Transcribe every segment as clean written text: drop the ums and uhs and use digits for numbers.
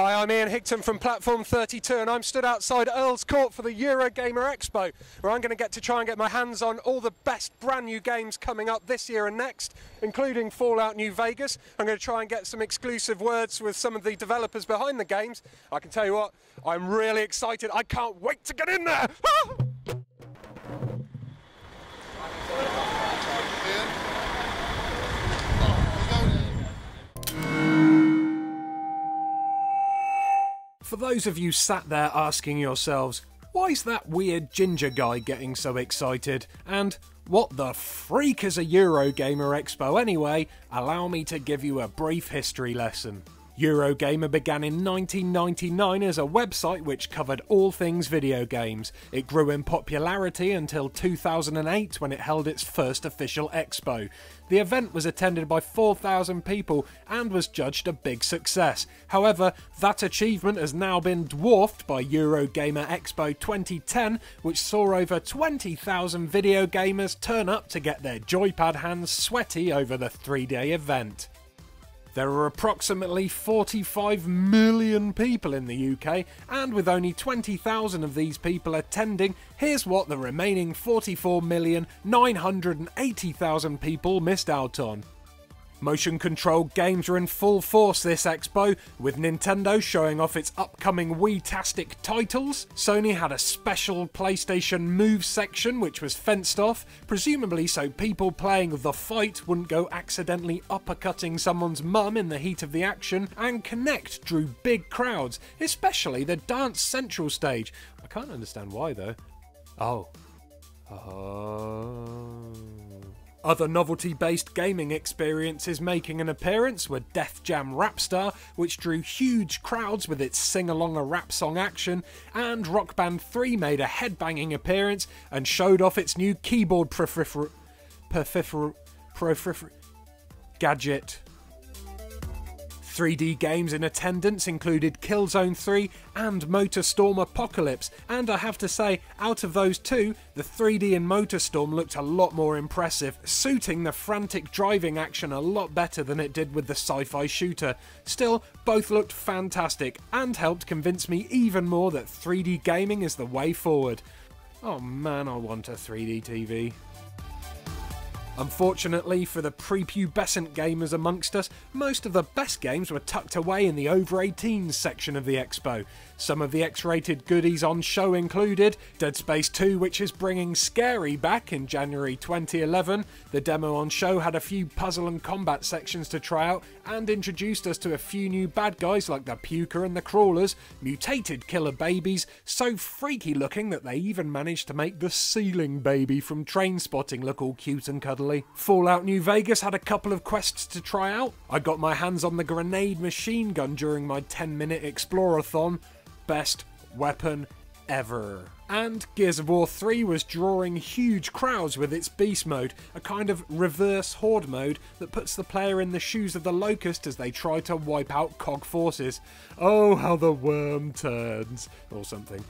Hi, I'm Ian Higton from Platform32 and I'm stood outside Earl's Court for the Eurogamer Expo, where I'm going to try and get my hands on all the best brand new games coming up this year and next, including Fallout New Vegas. I'm going to try and get some exclusive words with some of the developers behind the games. I can tell you what, I'm really excited. I can't wait to get in there! For those of you sat there asking yourselves, why is that weird ginger guy getting so excited? And what the freak is a Eurogamer Expo anyway? Allow me to give you a brief history lesson. Eurogamer began in 1999 as a website which covered all things video games. It grew in popularity until 2008 when it held its first official expo. The event was attended by 4,000 people and was judged a big success. However, that achievement has now been dwarfed by Eurogamer Expo 2010, which saw over 20,000 video gamers turn up to get their joypad hands sweaty over the 3-day event. There are approximately 45 million people in the UK, and with only 20,000 of these people attending, here's what the remaining 44,980,000 people missed out on. Motion-controlled games are in full force this expo, with Nintendo showing off its upcoming Wii-tastic titles. Sony had a special PlayStation Move section which was fenced off, presumably so people playing The Fight wouldn't go accidentally uppercutting someone's mum in the heat of the action, and Connect drew big crowds, especially the Dance Central stage. I can't understand why though. Other novelty-based gaming experiences making an appearance were Def Jam Rapstar, which drew huge crowds with its sing-along a rap song action, and Rock Band 3 made a headbanging appearance and showed off its new keyboard gadget. 3D games in attendance included Killzone 3 and MotorStorm Apocalypse, and I have to say, out of those two, the 3D in MotorStorm looked a lot more impressive, suiting the frantic driving action a lot better than it did with the sci-fi shooter. Still, both looked fantastic, and helped convince me even more that 3D gaming is the way forward. Oh man, I want a 3D TV. Unfortunately for the prepubescent gamers amongst us, most of the best games were tucked away in the over-18s section of the expo. Some of the X-rated goodies on show included Dead Space 2, which is bringing Scary back in January 2011. The demo on show had a few puzzle and combat sections to try out and introduced us to a few new bad guys like the Puker and the Crawlers, mutated killer babies, so freaky looking that they even managed to make the ceiling baby from Trainspotting look all cute and cuddly. Fallout New Vegas had a couple of quests to try out. I got my hands on the grenade machine gun during my 10-minute explorathon. Best weapon ever. And Gears of War 3 was drawing huge crowds with its Beast mode, a kind of reverse Horde mode that puts the player in the shoes of the Locust as they try to wipe out COG forces. Oh, how the worm turns, or something.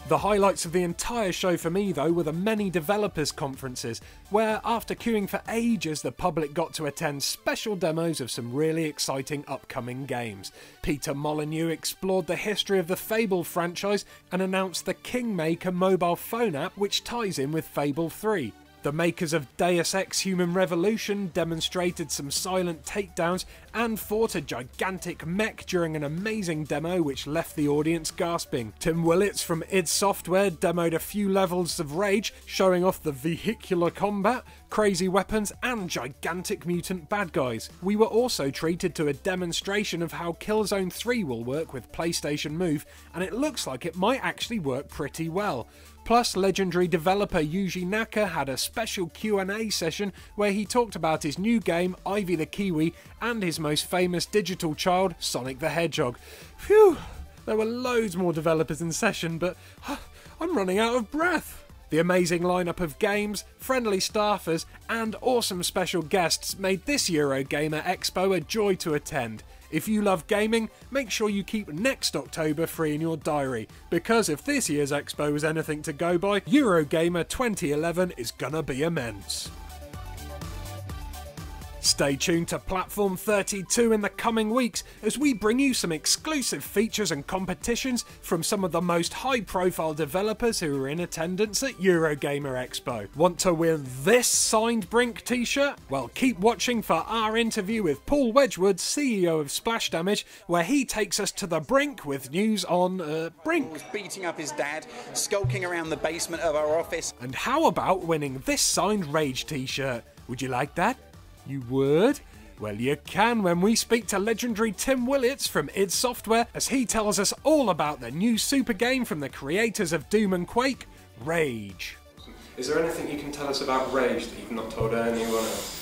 The highlights of the entire show for me though were the many developers conferences, where after queuing for ages the public got to attend special demos of some really exciting upcoming games. Peter Molyneux explored the history of the Fable franchise and announced the Kingmaker mobile phone app which ties in with Fable 3. The makers of Deus Ex Human Revolution demonstrated some silent takedowns and fought a gigantic mech during an amazing demo which left the audience gasping. Tim Willits from id Software demoed a few levels of Rage, showing off the vehicular combat, crazy weapons and gigantic mutant bad guys. We were also treated to a demonstration of how Killzone 3 will work with PlayStation Move, and it looks like it might actually work pretty well. Plus, legendary developer Yuji Naka had a special Q&A session where he talked about his new game, Ivy the Kiwi, and his most famous digital child, Sonic the Hedgehog. Phew, there were loads more developers in session, but I'm running out of breath. The amazing lineup of games, friendly staffers, and awesome special guests made this Eurogamer Expo a joy to attend. If you love gaming, make sure you keep next October free in your diary, because if this year's Expo is anything to go by, Eurogamer 2011 is gonna be immense. Stay tuned to Platform32 in the coming weeks as we bring you some exclusive features and competitions from some of the most high-profile developers who are in attendance at Eurogamer Expo. Want to win this signed Brink t-shirt? Well, keep watching for our interview with Paul Wedgwood, CEO of Splash Damage, where he takes us to the brink with news on, Brink. He was beating up his dad, skulking around the basement of our office. And how about winning this signed Rage t-shirt? Would you like that? You would? Well, you can when we speak to legendary Tim Willits from id Software as he tells us all about the new super game from the creators of Doom and Quake, Rage. Is there anything you can tell us about Rage that you've not told anyone else?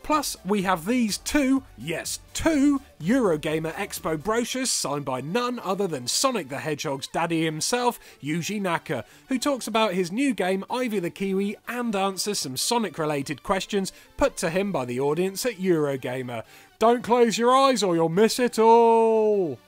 Plus, we have these two Eurogamer Expo brochures signed by none other than Sonic the Hedgehog's daddy himself, Yuji Naka, who talks about his new game Ivy the Kiwi and answers some Sonic-related questions put to him by the audience at Eurogamer. Don't close your eyes or you'll miss it all!